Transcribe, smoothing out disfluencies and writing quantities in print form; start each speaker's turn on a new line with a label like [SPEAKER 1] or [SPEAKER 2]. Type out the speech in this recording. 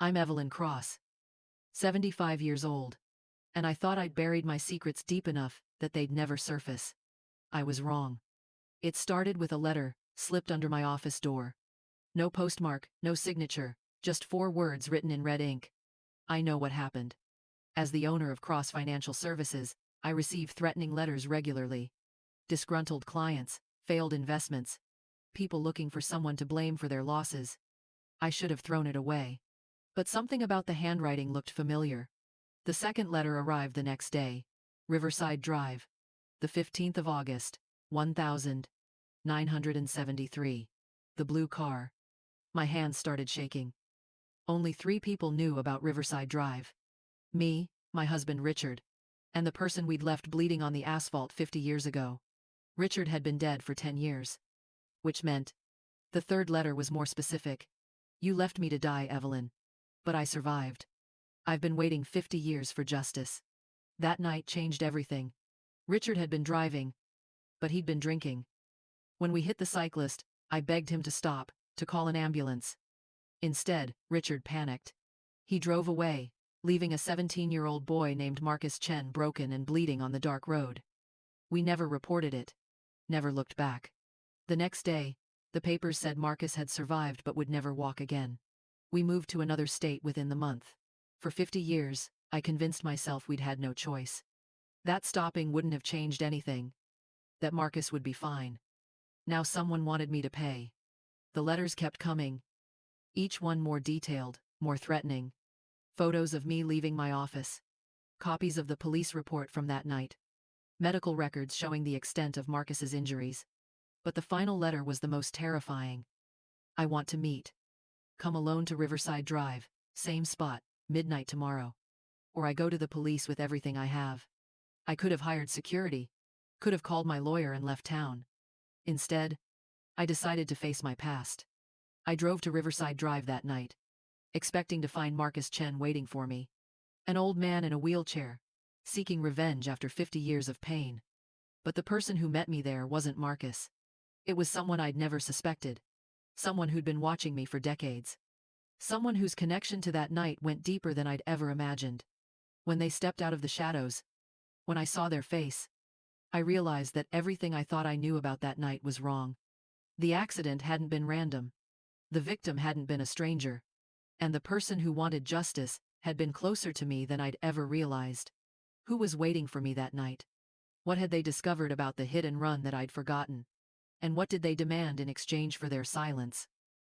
[SPEAKER 1] I'm Evelyn Cross, 75 years old, and I thought I'd buried my secrets deep enough that they'd never surface. I was wrong. It started with a letter slipped under my office door. No postmark, no signature, just 4 words written in red ink. I know what happened. As the owner of Cross Financial Services, I receive threatening letters regularly. Disgruntled clients, failed investments, people looking for someone to blame for their losses. I should have thrown it away. But something about the handwriting looked familiar. The second letter arrived the next day. Riverside Drive. The 15th of August, 1973. The blue car. My hands started shaking. Only 3 people knew about Riverside Drive. Me, my husband Richard, and the person we'd left bleeding on the asphalt 50 years ago. Richard had been dead for 10 years. Which meant, the third letter was more specific. You left me to die, Evelyn. But I survived. I've been waiting 50 years for justice. That night changed everything. Richard had been driving, but he'd been drinking. When we hit the cyclist, I begged him to stop, to call an ambulance. Instead, Richard panicked. He drove away, leaving a 17-year-old boy named Marcus Chen broken and bleeding on the dark road. We never reported it. Never looked back. The next day, the papers said Marcus had survived but would never walk again. We moved to another state within the month. For 50 years, I convinced myself we'd had no choice. That stopping wouldn't have changed anything. That Marcus would be fine. Now someone wanted me to pay. The letters kept coming. Each one more detailed, more threatening. Photos of me leaving my office. Copies of the police report from that night. Medical records showing the extent of Marcus's injuries. But the final letter was the most terrifying. I want to meet. Come alone to Riverside Drive, same spot, midnight tomorrow. Or I go to the police with everything I have. I could have hired security. Could have called my lawyer and left town. Instead, I decided to face my past. I drove to Riverside Drive that night, expecting to find Marcus Chen waiting for me. An old man in a wheelchair, seeking revenge after 50 years of pain. But the person who met me there wasn't Marcus. It was someone I'd never suspected. Someone who'd been watching me for decades. Someone whose connection to that night went deeper than I'd ever imagined. When they stepped out of the shadows, when I saw their face, I realized that everything I thought I knew about that night was wrong. The accident hadn't been random. The victim hadn't been a stranger. And the person who wanted justice had been closer to me than I'd ever realized. Who was waiting for me that night? What had they discovered about the hit and run that I'd forgotten? And what did they demand in exchange for their silence?